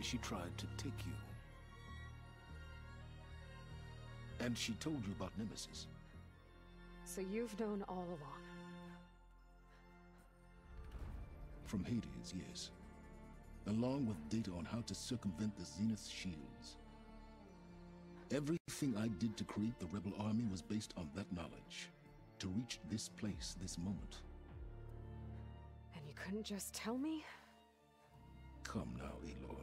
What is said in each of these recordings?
She tried to take you. And she told you about Nemesis. So you've known all along? From Hades, yes. Along with data on how to circumvent the Zenith's shields. Everything I did to create the rebel army was based on that knowledge. To reach this place, this moment. And you couldn't just tell me? Come now, Aloy.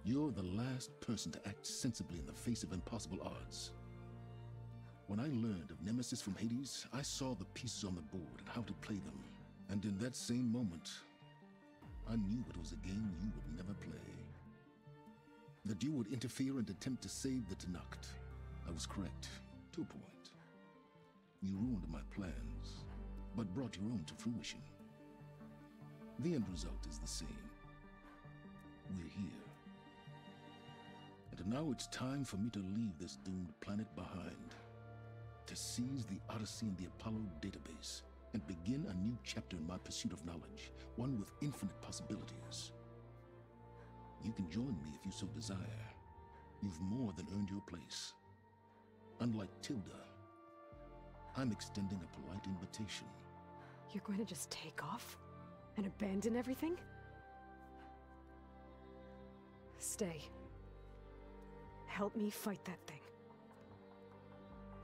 You're the last person to act sensibly in the face of impossible odds. When I learned of Nemesis from Hades, I saw the pieces on the board and how to play them. And in that same moment, I knew it was a game you would never play. That you would interfere and attempt to save the Tenakth. I was correct, to a point. You ruined my plans, but brought your own to fruition. The end result is the same. We're here. And now it's time for me to leave this doomed planet behind. To seize the Odyssey and the Apollo database, and begin a new chapter in my pursuit of knowledge, one with infinite possibilities. You can join me if you so desire. You've more than earned your place. Unlike Tilda, I'm extending a polite invitation. You're going to just take off? And abandon everything? Stay. Help me fight that thing.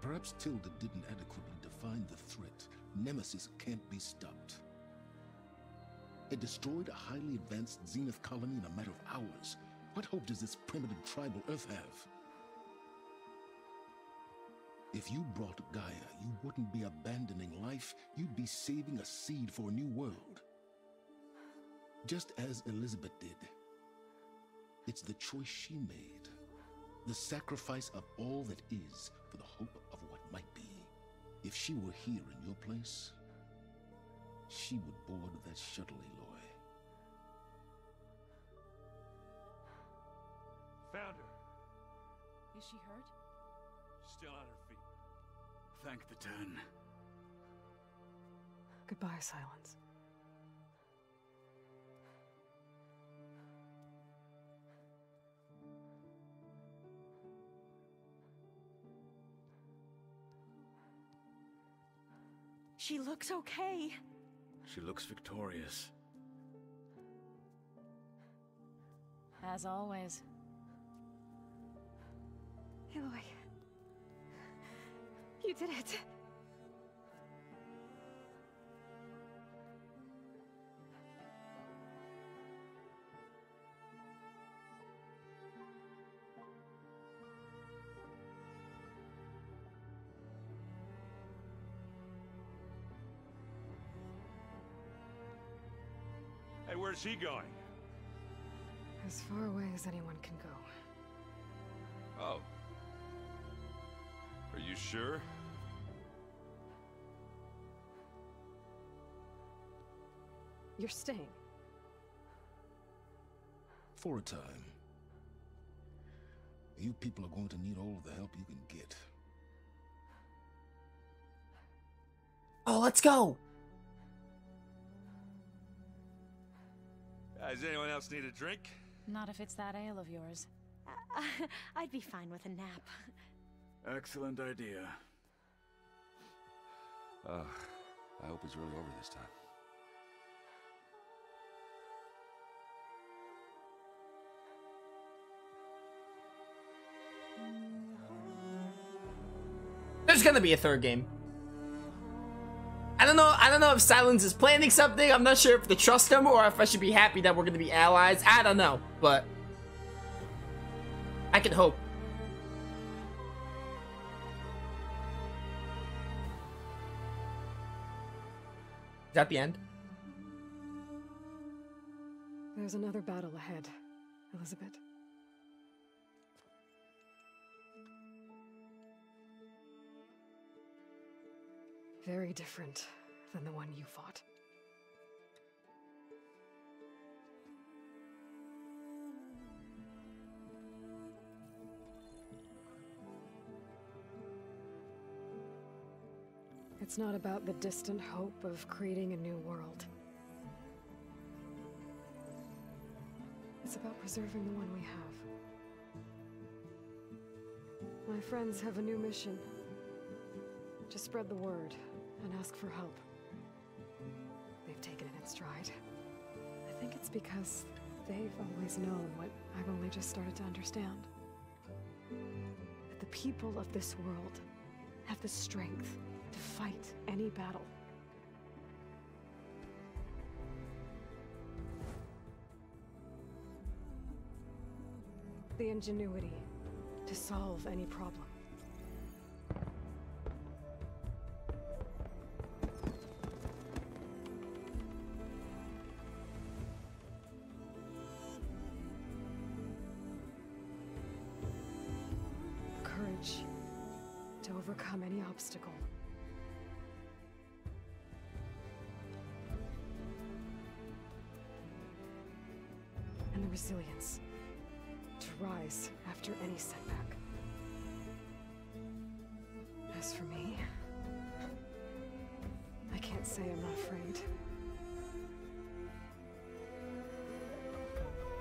Perhaps Tilda didn't adequately define the threat. Nemesis can't be stopped. It destroyed a highly advanced Zenith colony in a matter of hours. What hope does this primitive tribal Earth have? If you brought Gaia, you wouldn't be abandoning life, you'd be saving a seed for a new world. Just as Elizabeth did. It's the choice she made. The sacrifice of all that is for the hope of what might be. If she were here in your place, she would board that shuttle, Aloy. Found her. Is she hurt? Still on her feet. Thank the Ten. Goodbye, Silence. She looks okay. She looks victorious. As always. Aloy. You did it. Hey, where's he going? As far away as anyone can go. Oh. Are you sure? You're staying. For a time. You people are going to need all of the help you can get. Oh, let's go! Does anyone else need a drink? Not if it's that ale of yours. I'd be fine with a nap. Excellent idea. I hope it's really over this time. There's gonna be a third game. I don't know if Silence is planning something. I'm not sure if to trust him or if I should be happy that we're gonna be allies. I don't know, but I can hope. Is that the end? There's another battle ahead, Elizabeth. Very different than the one you fought. It's not about the distant hope of creating a new world. It's about preserving the one we have. My friends have a new mission. To spread the word and ask for help. They've taken it in stride. I think it's because they've always known what I've only just started to understand. That the people of this world have the strength to fight any battle. The ingenuity to solve any problem. The courage to overcome any obstacle. And the resilience to rise after any setback. As for me, I can't say I'm not afraid.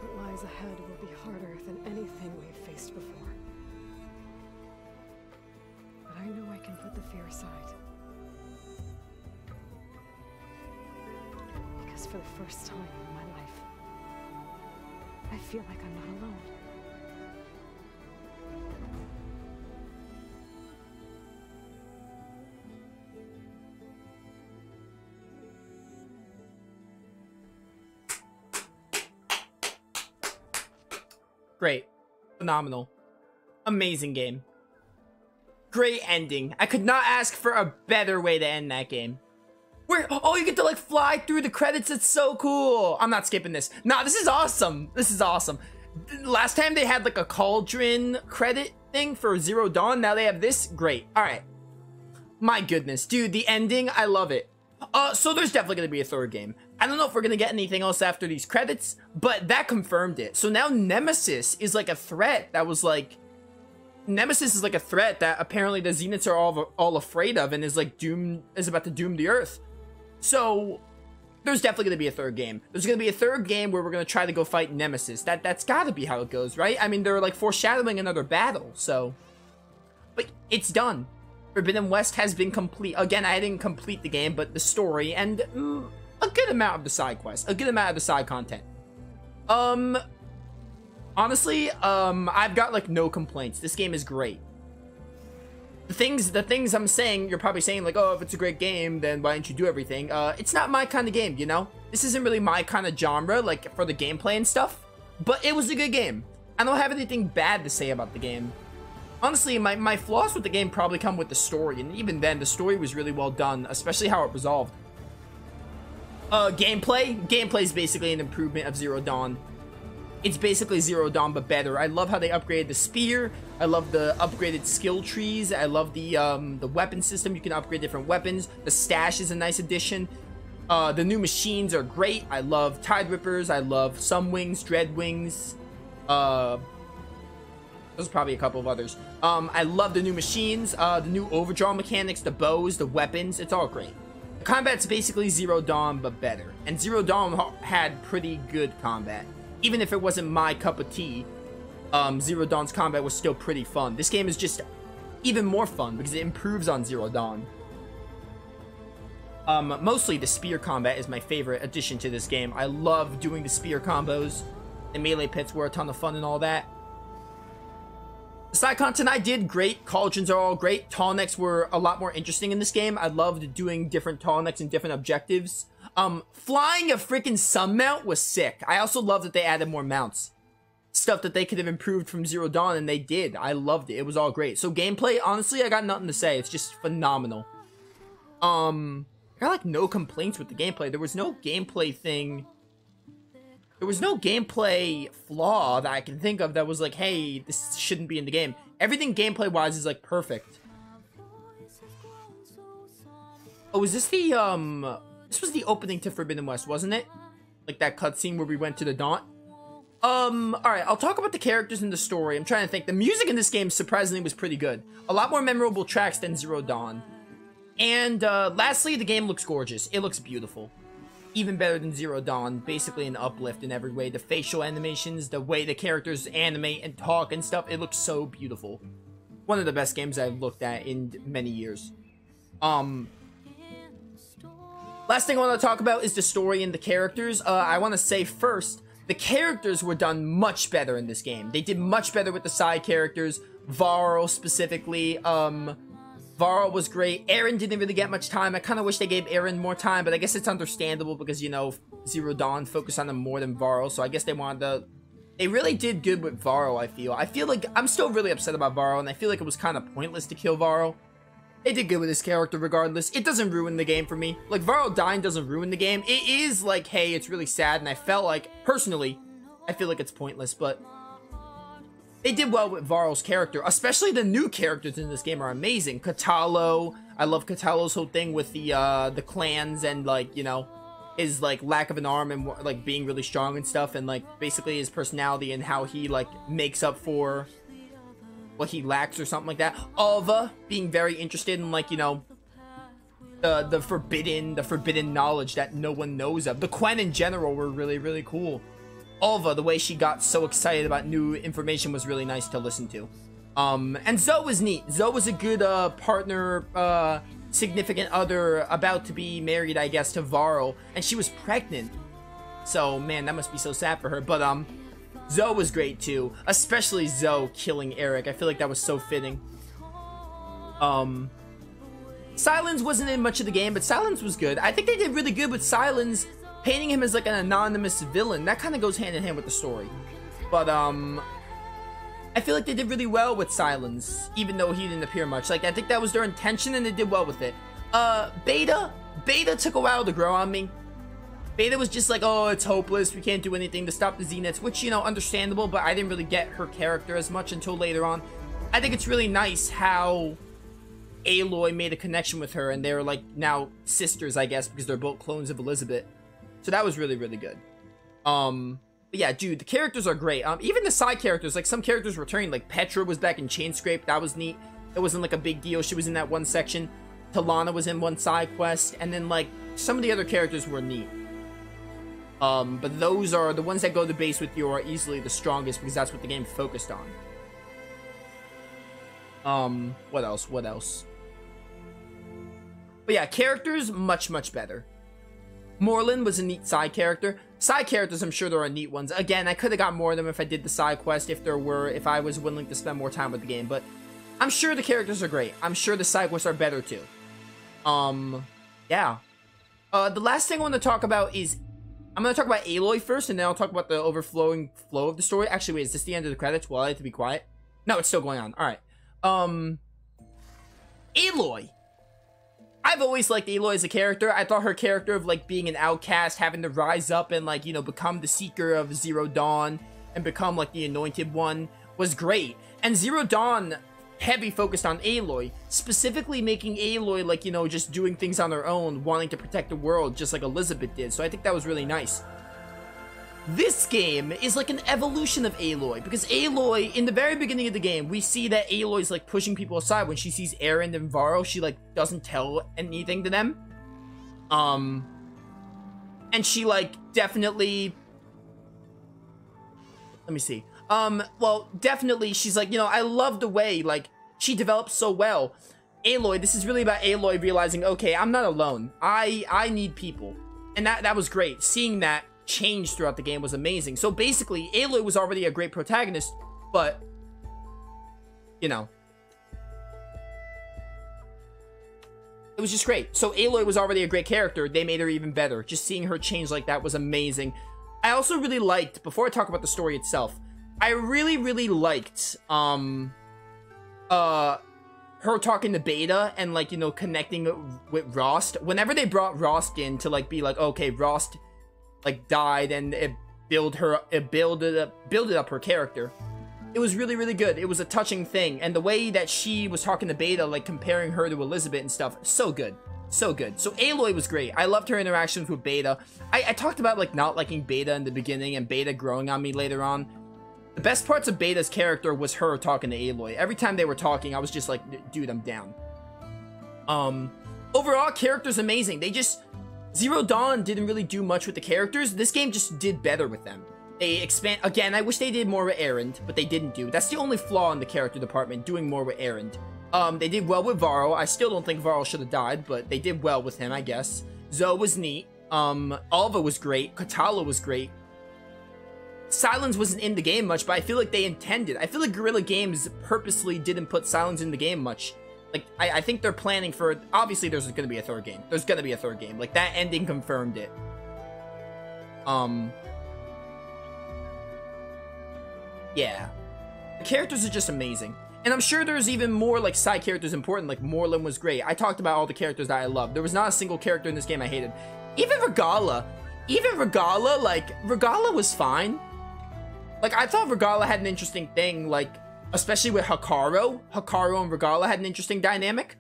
What lies ahead will be harder than anything we've faced before. But I know I can put the fear aside. Because for the first time in my life, I feel like I'm not alone. Great. Phenomenal. Amazing game. Great ending. I could not ask for a better way to end that game. Where, oh, you get to like fly through the credits. It's so cool. I'm not skipping this. Nah, this is awesome. This is awesome. Last time they had like a cauldron credit thing for Zero Dawn. Now they have this. Great. All right. My goodness, dude, the ending, I love it. So there's definitely going to be a third game. I don't know if we're going to get anything else after these credits, but that confirmed it. So now Nemesis is like a threat that was like... Nemesis is like a threat that apparently the Zeniths are all afraid of and is like about to doom the Earth. So there's definitely going to be a third game. There's going to be a third game where we're going to try to go fight Nemesis. That's got to be how it goes, right? I mean, they're like foreshadowing another battle, so... But it's done. Forbidden West has been complete. Again, I didn't complete the game, but the story and a good amount of the side quests, a good amount of the side content. Honestly, I've got like no complaints. This game is great. The things I'm saying, you're probably saying like, oh, if it's a great game, then why didn't you do everything? It's not my kind of game, you know? This isn't really my kind of genre, like for the gameplay and stuff, but it was a good game. I don't have anything bad to say about the game. Honestly, my flaws with the game probably come with the story, and even then, the story was really well done, especially how it resolved. Gameplay is basically an improvement of Zero Dawn. It's basically Zero Dawn, but better. I love how they upgraded the spear. I love the upgraded skill trees. I love the weapon system. You can upgrade different weapons. The stash is a nice addition. The new machines are great. I love Tide Rippers. I love Sunwings, Dreadwings. There's probably a couple of others. I love the new machines, the new overdraw mechanics, the bows, the weapons. It's all great. The combat's basically Zero Dawn, but better. And Zero Dawn had pretty good combat. Even if it wasn't my cup of tea, Zero Dawn's combat was still pretty fun. This game is just even more fun because it improves on Zero Dawn. Mostly the spear combat is my favorite addition to this game. I love doing the spear combos. The melee pits were a ton of fun and all that. The side content I did, great. Cauldrons are all great. Tall necks were a lot more interesting in this game. I loved doing different tall necks and different objectives. Flying a freaking sun mount was sick. I also love that they added more mounts. Stuff that they could have improved from Zero Dawn, and they did. I loved it. It was all great. So gameplay, honestly, I got nothing to say. It's just phenomenal. I got like no complaints with the gameplay. There was no gameplay thing. There was no gameplay flaw that I can think of that was like, hey, this shouldn't be in the game. Everything gameplay-wise is like perfect. Oh, is this the, this was the opening to Forbidden West, wasn't it? Like that cutscene where we went to the Daunt? Alright, I'll talk about the characters in the story. I'm trying to think. The music in this game, surprisingly, was pretty good. A lot more memorable tracks than Zero Dawn. And, lastly, the game looks gorgeous. It looks beautiful. Even better than Zero Dawn. Basically an uplift in every way. The facial animations, the way the characters animate and talk and stuff, it looks so beautiful. One of the best games I've looked at in many years. Last thing I want to talk about is the story and the characters. I want to say first, the characters were done much better in this game. They did much better with the side characters. Varl specifically. Varl was great. Aaron didn't really get much time. I kind of wish they gave Aaron more time, but I guess it's understandable because, you know, Zero Dawn focused on him more than Varl, so I guess they wanted to... They really did good with Varl, I feel. I feel like I'm still really upset about Varl, and I feel like it was kind of pointless to kill Varl. They did good with his character regardless. It doesn't ruin the game for me. Like, Varl dying doesn't ruin the game. It is like, hey, it's really sad, and I felt like, personally, I feel like it's pointless, but... They did well with Varl's character, especially the new characters in this game are amazing. Katalo, I love Katalo's whole thing with the clans and, like, you know, his, like, lack of an arm and, like, being really strong and stuff, and, like, basically his personality and how he, like, makes up for what he lacks or something like that. Alva being very interested in, like, you know, the forbidden knowledge that no one knows of. The Quen in general were really, really cool. Alva, the way she got so excited about new information was really nice to listen to. And Zoe was neat. Zoe was a good partner, significant other, about to be married, I guess, to Varl, and she was pregnant. So, man, that must be so sad for her. But Zoe was great too, especially Zoe killing Eric. I feel like that was so fitting. Silence wasn't in much of the game, but Silence was good. I think they did really good with Silence. Painting him as like an anonymous villain, that kind of goes hand in hand with the story. But, I feel like they did really well with Silence, even though he didn't appear much. Like, I think that was their intention, and they did well with it. Beta took a while to grow on me. Beta was just like, oh, it's hopeless, we can't do anything to stop the Zeniths, which, you know, understandable, but I didn't really get her character as much until later on. I think it's really nice how Aloy made a connection with her, and they're, like, now sisters, I guess, because they're both clones of Elizabeth. So that was really, really good. But yeah, dude, the characters are great. Even the side characters, like, some characters returned. Like, Petra was back in Chain Scrape. That was neat. It wasn't, like, a big deal. She was in that one section. Talana was in one side quest. And then, like, some of the other characters were neat. But those are... The ones that go to base with you are easily the strongest because that's what the game focused on. What else? What else? But yeah, characters, much, much better. Morlun was a neat side character. Side characters, I'm sure there are neat ones. Again, I could have got more of them if I did the side quest, if I was willing to spend more time with the game, but I'm sure the characters are great. I'm sure the side quests are better too. Yeah. The last thing I want to talk about is, I'm going to talk about Aloy first, and then I'll talk about the overflowing flow of the story. Actually, wait, is this the end of the credits? Well, I like to be quiet. No, it's still going on. Alright. Aloy. I've always liked Aloy as a character. I thought her character of, like, being an outcast, having to rise up and, like, you know, become the Seeker of Zero Dawn and become, like, the Anointed One was great. And Zero Dawn heavy focused on Aloy, specifically making Aloy, like, you know, just doing things on her own, wanting to protect the world, just like Elizabeth did. So I think that was really nice. This game is like an evolution of Aloy, because Aloy, in the very beginning of the game, we see that Aloy's like pushing people aside. When she sees Aaron and Varl, she like doesn't tell anything to them. And she like definitely... Let me see. Well, definitely she's like, you know, I love the way, like, she develops so well. Aloy, this is really about Aloy realizing, okay, I'm not alone. I need people. And that was great. Seeing that change throughout the game was amazing. So basically, Aloy was already a great protagonist, but, you know, it was just great. So Aloy was already a great character. They made her even better. Just seeing her change like that was amazing. I also really liked, before I talk about the story itself, I really, really liked, her talking to Beta and, like, you know, connecting with Rost. Whenever they brought Rost in to, like, be like, okay, Rost, like, died, and it builded up her character. It was really, really good. It was a touching thing, and the way that she was talking to Beta, like, comparing her to Elizabeth and stuff, so good. So good. So Aloy was great. I loved her interactions with Beta. I talked about like not liking Beta in the beginning and Beta growing on me later on. The best parts of Beta's character was her talking to Aloy. Every time they were talking, I was just like, dude, I'm down. Overall, character's amazing. They just... Zero Dawn didn't really do much with the characters. This game just did better with them. They expand... Again, I wish they did more with Erend, but they didn't do. That's the only flaw in the character department, doing more with Erend. They did well with Varl. I still don't think Varl should have died, but they did well with him, I guess. Zoe was neat. Alva was great. Katala was great. Silence wasn't in the game much, but I feel like they intended. I feel like Guerrilla Games purposely didn't put Silence in the game much. Like, I think they're planning for... Obviously, there's going to be a third game. There's going to be a third game. Like, that ending confirmed it. Yeah. The characters are just amazing. And I'm sure there's even more, like, side characters important. Like, Morlun was great. I talked about all the characters that I loved. There was not a single character in this game I hated. Even Regala. Like, Regala was fine. Like, I thought Regala had an interesting thing, like, especially with Hikaru. Hikaru and Regala had an interesting dynamic.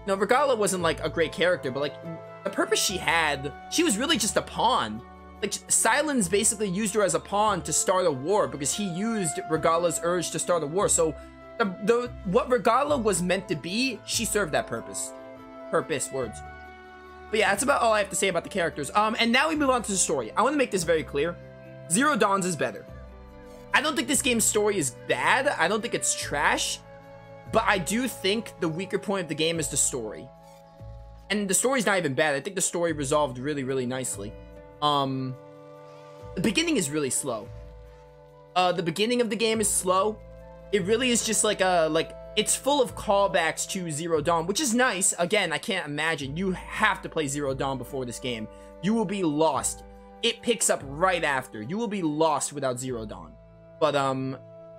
No, Regala wasn't, like, a great character, but, like, the purpose she had, she was really just a pawn. Like, Silence basically used her as a pawn to start a war, because he used Regala's urge to start a war, so... what Regala was meant to be, she served that purpose. Words. But yeah, that's about all I have to say about the characters. And now we move on to the story. I want to make this very clear. Zero Dawn's is better. I don't think this game's story is bad. I don't think it's trash. But I do think the weaker point of the game is the story. And the story's not even bad. I think the story resolved really, really nicely. The beginning is really slow. The beginning of the game is slow. It really is just like it's full of callbacks to Zero Dawn, which is nice. Again, I can't imagine. You have to play Zero Dawn before this game. You will be lost. It picks up right after. You will be lost without Zero Dawn. But,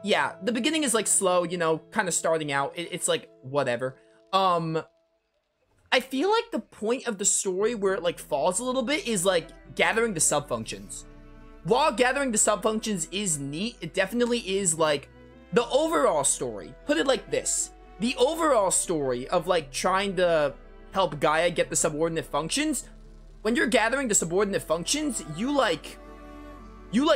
yeah, the beginning is, like, slow, you know, kind of starting out. It's, like, whatever. I feel like the point of the story where it, like, falls a little bit is, like, gathering the sub-functions. While gathering the sub-functions is neat, it definitely is, like... The overall story, put it like this, the overall story of, like, trying to help Gaia get the subordinate functions, when you're gathering the subordinate functions, you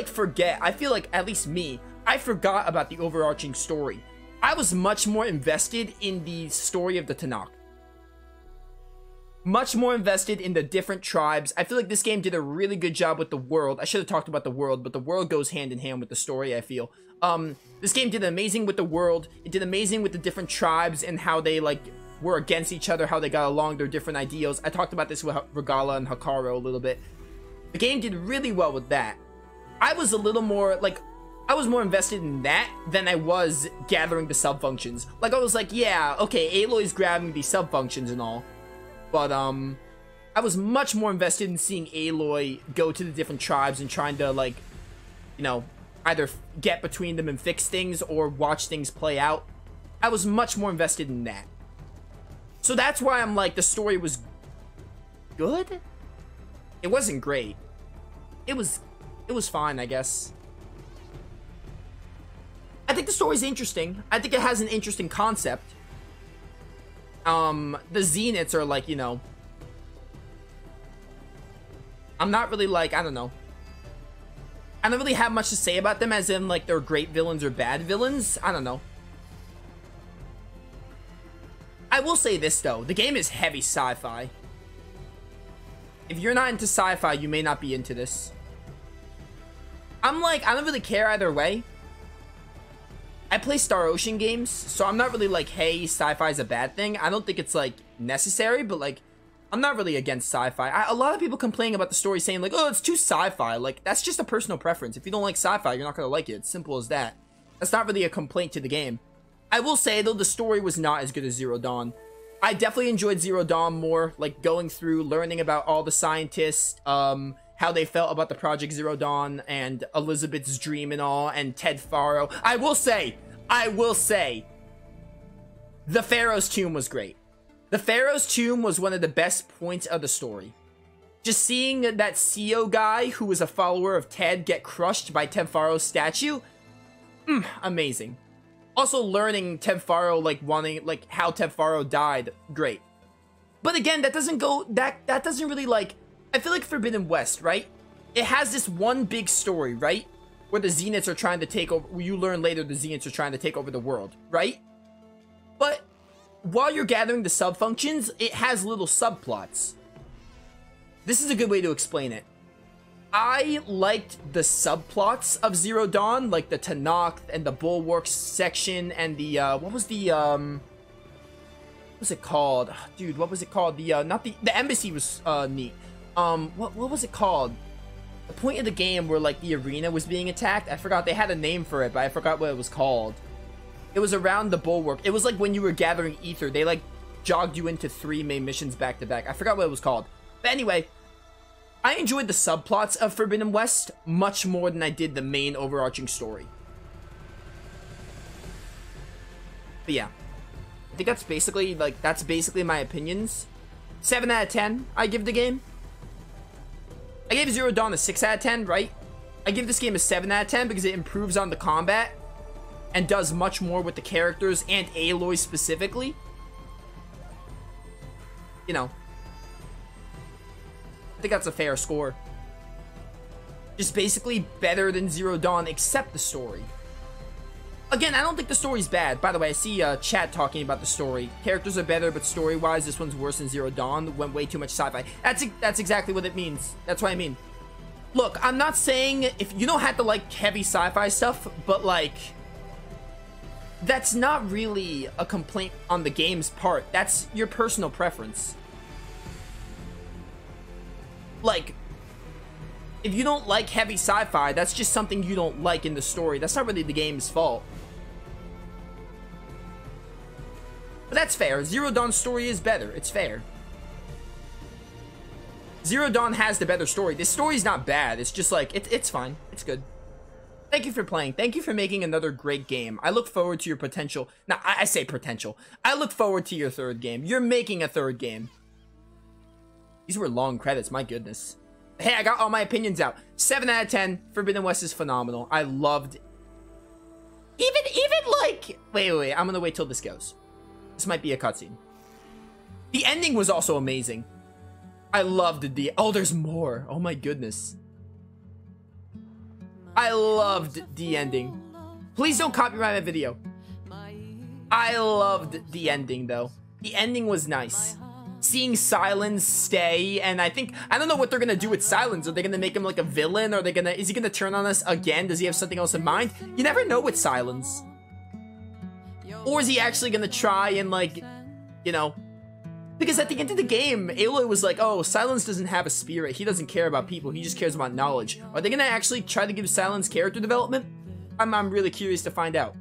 forget. I feel like, at least me, I forgot about the overarching story. I was much more invested in the story of the Tanakh. Much more invested in the different tribes. I feel like this game did a really good job with the world. I should have talked about the world, but the world goes hand in hand with the story, I feel. This game did amazing with the world. It did amazing with the different tribes and how they, like, were against each other, how they got along, their different ideals. I talked about this with Regala and Hikaru a little bit. The game did really well with that. I was a little more, like, I was more invested in that than I was gathering the sub-functions. Like, I was like, yeah, okay, Aloy's grabbing these sub-functions and all. But, I was much more invested in seeing Aloy go to the different tribes and trying to, like, you know, either get between them and fix things or watch things play out. I was much more invested in that. So that's why I'm like, the story was good? It wasn't great. It was fine, I guess. I think the story's interesting. I think it has an interesting concept. The Zeniths are like, you know... I'm not really like, I don't know. I don't really have much to say about them as in, like, they're great villains or bad villains. I don't know. I will say this, though. The game is heavy sci-fi. If you're not into sci-fi, you may not be into this. I'm like, I don't really care either way. I play Star Ocean games, so I'm not really like, hey, sci-fi is a bad thing. I don't think it's, like, necessary, but, like, I'm not really against sci-fi. A lot of people complain about the story saying, like, oh, it's too sci-fi. Like, that's just a personal preference. If you don't like sci-fi, you're not going to like it. It's simple as that. That's not really a complaint to the game. I will say, though, the story was not as good as Zero Dawn. I definitely enjoyed Zero Dawn more, like, going through, learning about all the scientists, how they felt about the Project Zero Dawn, and Elizabeth's dream and all, and Ted Faro. I will say, the Pharaoh's Tomb was great. The Pharaoh's Tomb was one of the best points of the story. Just seeing that CEO guy, who was a follower of Ted, get crushed by Ted Faro's statue, amazing. Also learning Ted Faro, like, wanting, like, how Ted Faro died, great. But again, that doesn't go, that doesn't really like, I feel like Forbidden West, right? It has this one big story, right? Where the Zeniths are trying to take over, you learn later the Zeniths are trying to take over the world, right? But while you're gathering the sub-functions, it has little subplots. This is a good way to explain it. I liked the subplots of Zero Dawn, like the Tanakh and the Bulwarks section and the, what was it called? Oh, dude, what was it called? The embassy was, neat. What was it called? The point of the game where, like, the arena was being attacked? I forgot, they had a name for it, but I forgot what it was called. It was around the Bulwark. It was like when you were gathering ether, they, like, jogged you into 3 main missions back to back. I forgot what it was called. But anyway, I enjoyed the subplots of Forbidden West much more than I did the main overarching story. But yeah, I think that's basically my opinions. 7 out of 10, I give the game. I gave Zero Dawn a 6 out of 10, right? I give this game a 7 out of 10 because it improves on the combat and does much more with the characters and Aloy specifically. You know, I think that's a fair score. Just basically better than Zero Dawn except the story. Again, I don't think the story's bad. By the way, I see chat talking about the story. Characters are better, but story-wise, this one's worse than Zero Dawn. Went way too much sci-fi. That's exactly what it means. That's what I mean. Look, I'm not saying if you don't have to like heavy sci-fi stuff, but like, that's not really a complaint on the game's part. That's your personal preference. Like, if you don't like heavy sci-fi, that's just something you don't like in the story. That's not really the game's fault. But that's fair. Zero Dawn's story is better. It's fair. Zero Dawn has the better story. This story's not bad. It's just like, it's fine. It's good. Thank you for playing. Thank you for making another great game. I look forward to your potential. Now, I say potential. I look forward to your third game. You're making a third game. These were long credits. My goodness. Hey, I got all my opinions out. 7 out of 10. Forbidden West is phenomenal. I loved... Even like... Wait. I'm gonna wait till this goes. This might be a cutscene. The ending was also amazing. I loved the... Oh, there's more. Oh my goodness. I loved the ending. Please don't copyright my video. I loved the ending, though. The ending was nice. Seeing Silence stay, and I don't know what they're gonna do with Silence. Are they gonna make him like a villain? Is he gonna turn on us again? Does he have something else in mind? You never know with Silence. Or is he actually gonna try and like, you know, because at the end of the game, Aloy was like, oh, Silence doesn't have a spirit. He doesn't care about people. He just cares about knowledge. Are they gonna actually try to give Silence character development? I'm really curious to find out.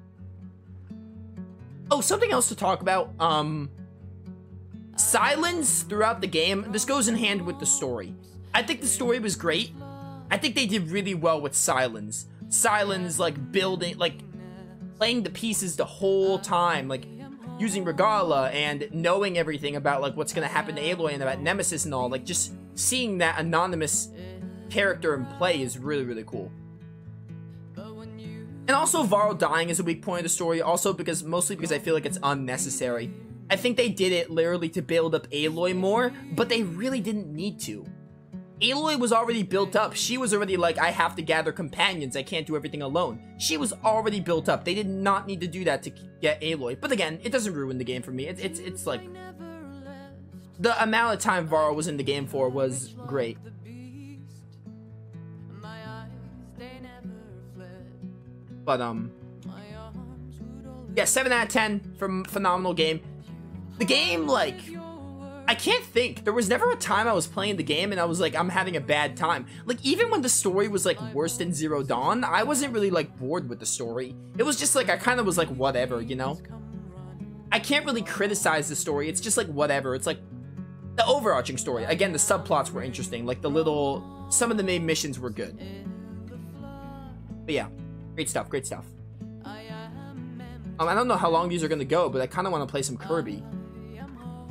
Oh, something else to talk about. Silence throughout the game, this goes in hand with the story. I think the story was great. I think they did really well with Silence. Silence, like, building, like, playing the pieces the whole time, like, using Regala and knowing everything about, like, what's gonna happen to Aloy and about Nemesis and all. Like, just seeing that anonymous character in play is really, really cool. And also, Varl dying is a weak point of the story, also mostly because I feel like it's unnecessary. I think they did it literally to build up Aloy more, but they really didn't need to. Aloy was already built up. She was already like, I have to gather companions. I can't do everything alone. She was already built up. They did not need to do that to get Aloy. But again, it doesn't ruin the game for me. It's like, the amount of time Varl was in the game for was great. But, yeah, 7 out of 10 from phenomenal game. The game, like, I can't think. There was never a time I was playing the game and I was like, I'm having a bad time. Like, even when the story was, like, worse than Zero Dawn, I wasn't really, like, bored with the story. It was just, like, I kind of was like, whatever, you know? I can't really criticize the story. It's just, like, whatever. It's, like, the overarching story. Again, the subplots were interesting. Like, some of the main missions were good. But, yeah. Great stuff, great stuff. I don't know how long these are gonna go, but I kind of want to play some Kirby.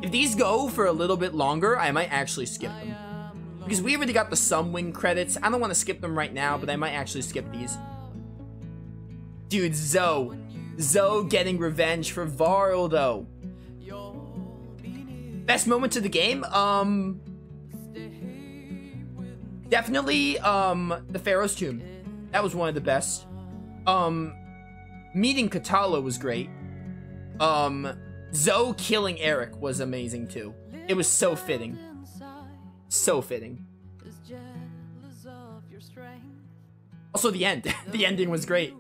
If these go for a little bit longer, I might actually skip them. Because we already got the Sunwing credits. I don't want to skip them right now, but I might actually skip these. Dude, Zoe getting revenge for Varl, though. Best moments of the game? Definitely, the Pharaoh's Tomb. That was one of the best. Meeting Katala was great. Zoe killing Eric was amazing too. It was so fitting. So fitting. Also the end. The ending was great.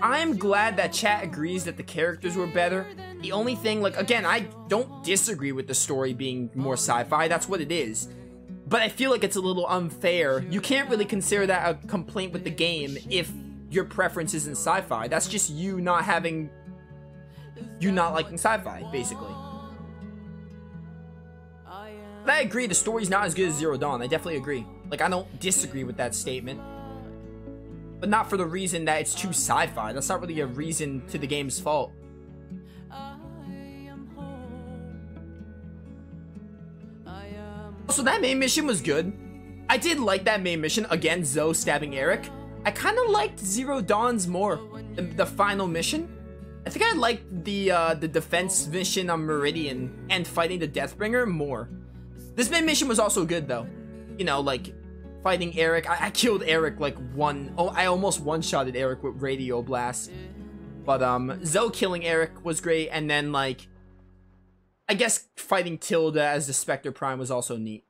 I'm glad that chat agrees that the characters were better. The only thing, like, again, I don't disagree with the story being more sci-fi. That's what it is. But I feel like it's a little unfair. You can't really consider that a complaint with the game if your preference isn't sci-fi. That's just you not liking sci-fi, basically. But I agree, the story's not as good as Zero Dawn. I definitely agree. Like, I don't disagree with that statement. But not for the reason that it's too sci-fi. That's not really a reason to the game's fault. Also, that main mission was good. I did like that main mission. Again, Zoe stabbing Eric. I kind of liked Zero Dawn's more. The final mission. I think I liked the defense mission on Meridian and fighting the Deathbringer more. This main mission was also good, though. You know, like, fighting Eric. I killed Eric, like, I almost one-shotted Eric with Radio Blast. But, Zoe killing Eric was great, and then, like, I guess fighting Tilda as the Spectre Prime was also neat.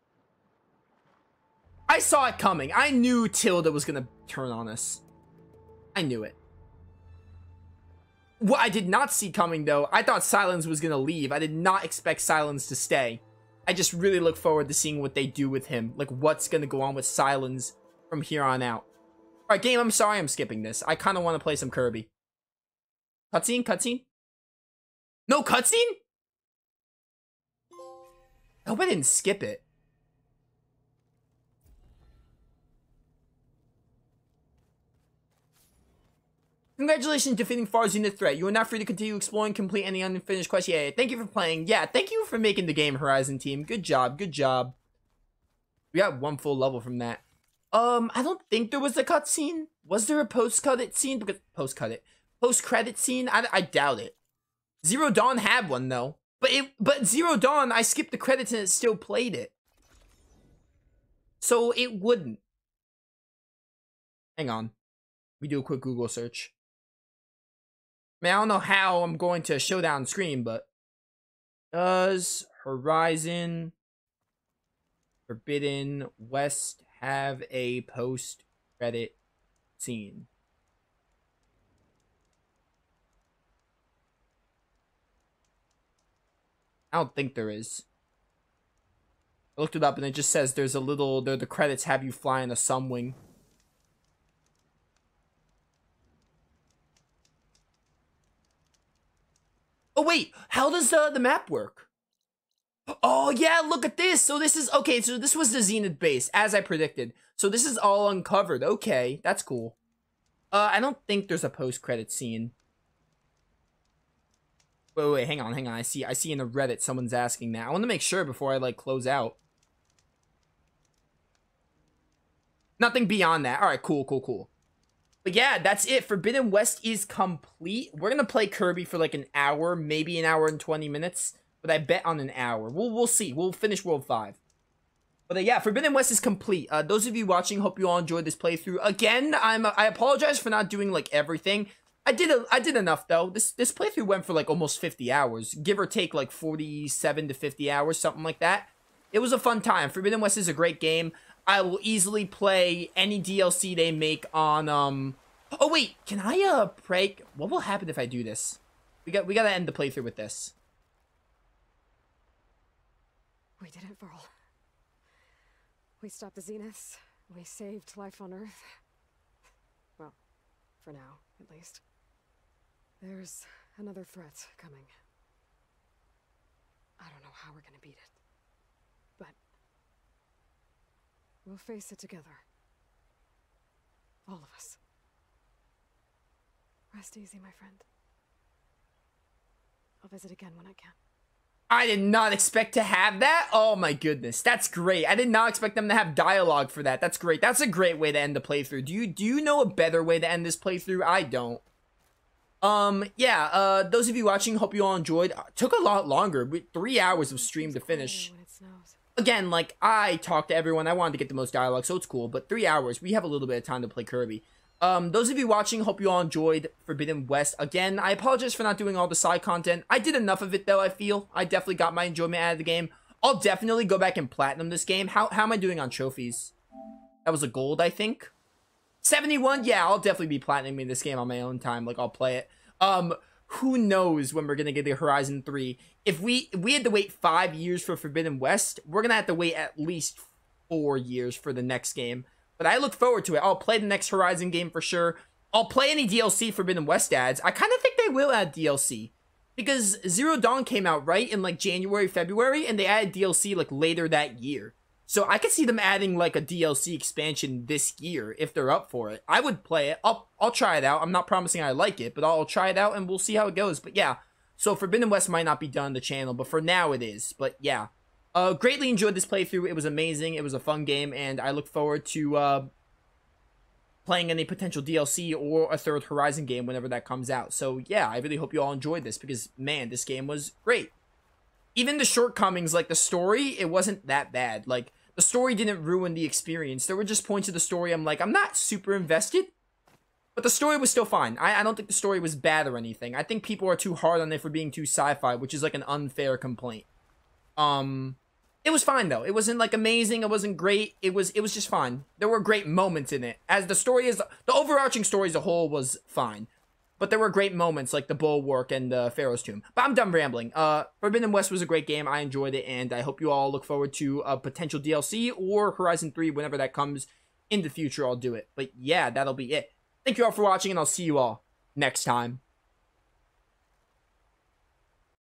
I saw it coming. I knew Tilda was gonna turn on us. I knew it. What I did not see coming, though, I thought Silence was gonna leave. I did not expect Silence to stay. I just really look forward to seeing what they do with him. Like, what's gonna go on with Silence from here on out. Alright, game, I'm sorry I'm skipping this. I kind of want to play some Kirby. Cutscene? Cutscene? No cutscene? I hope I didn't skip it. Congratulations defeating Pharaoh's unit threat. You are now free to continue exploring, complete any unfinished quests. Yeah, thank you for playing. Yeah, thank you for making the game, Horizon team. Good job, good job. We got one full level from that. I don't think there was a cutscene. Was there a post-credit scene? Because post-credit scene? I doubt it. Zero Dawn had one though. But Zero Dawn, I skipped the credits and it still played it. So it wouldn't. Hang on. We do a quick Google search. I mean, I don't know how I'm going to show that on screen, but does Horizon Forbidden West have a post-credit scene? I don't think there is. I looked it up and it just says there's a little, the credits have you fly in a sunwing. Oh wait, how does the map work? Oh yeah, look at this. So this is, okay, so this was the Zenith base, as I predicted. So this is all uncovered. Okay, that's cool. I don't think there's a post-credit scene. Wait, hang on. I see in the Reddit someone's asking that. I want to make sure before I, like, close out. Nothing beyond that. Alright, cool. But yeah, that's it. Forbidden West is complete. We're gonna play Kirby for like an hour, maybe an hour and 20 minutes. But I bet on an hour. We'll see. We'll finish World 5. But yeah, Forbidden West is complete. Those of you watching, hope you all enjoyed this playthrough. Again, I apologize for not doing like everything. I did enough though. This playthrough went for like almost 50 hours, give or take like 47 to 50 hours, something like that. It was a fun time. Forbidden West is a great game. I will easily play any DLC they make on, oh wait, can I, pray? What will happen if I do this? We gotta end the playthrough with this. We did it, Varl. We stopped the Zeniths. We saved life on Earth. Well, for now, at least. There's another threat coming. I don't know how we're gonna beat it. But we'll face it together. All of us. Rest easy, my friend. I'll visit again when I can. I did not expect to have that. Oh my goodness, that's great. I did not expect them to have dialogue for that. That's great. That's a great way to end the playthrough. Do you know a better way to end this playthrough? I don't. Yeah, those of you watching, hope you all enjoyed. Took a lot longer. 3 hours of stream to finish. Again, like, I talked to everyone. I wanted to get the most dialogue, so it's cool. But 3 hours, we have a little bit of time to play Kirby. Those of you watching, hope you all enjoyed Forbidden West. Again, I apologize for not doing all the side content. I did enough of it, though, I feel. I definitely got my enjoyment out of the game. I'll definitely go back and platinum this game. How am I doing on trophies? That was a gold, I think. 71? Yeah, I'll definitely be platinuming this game on my own time. Like, I'll play it. Who knows when we're gonna get the Horizon 3. If we had to wait 5 years for Forbidden West, we're gonna have to wait at least 4 years for the next game. But I look forward to it. I'll play the next Horizon game for sure. I'll play any DLC Forbidden West adds. I kind of think they will add DLC. Because Zero Dawn came out, right, in like January, February, and they added DLC like later that year. So I could see them adding like a DLC expansion this year if they're up for it. I would play it. I'll try it out. I'm not promising I like it, but I'll try it out and we'll see how it goes. But yeah, so Forbidden West might not be done on the channel, but for now it is. But yeah. Greatly enjoyed this playthrough. It was amazing. It was a fun game, and I look forward to playing any potential DLC or a third Horizon game whenever that comes out. So yeah, I really hope you all enjoyed this because, man, this game was great. Even the shortcomings, like the story, it wasn't that bad. Like, the story didn't ruin the experience. There were just points of the story I'm like, I'm not super invested, but the story was still fine. I don't think the story was bad or anything. I think people are too hard on it for being too sci-fi, which is like an unfair complaint. It was fine though. It wasn't like amazing. It wasn't great. It was just fine. There were great moments in it. As the story is, the overarching story as a whole was fine. But there were great moments like the Bulwark and the Pharaoh's Tomb. But I'm done rambling. Forbidden West was a great game. I enjoyed it, and I hope you all look forward to a potential DLC or Horizon 3 whenever that comes in the future. I'll do it. But yeah, that'll be it. Thank you all for watching, and I'll see you all next time.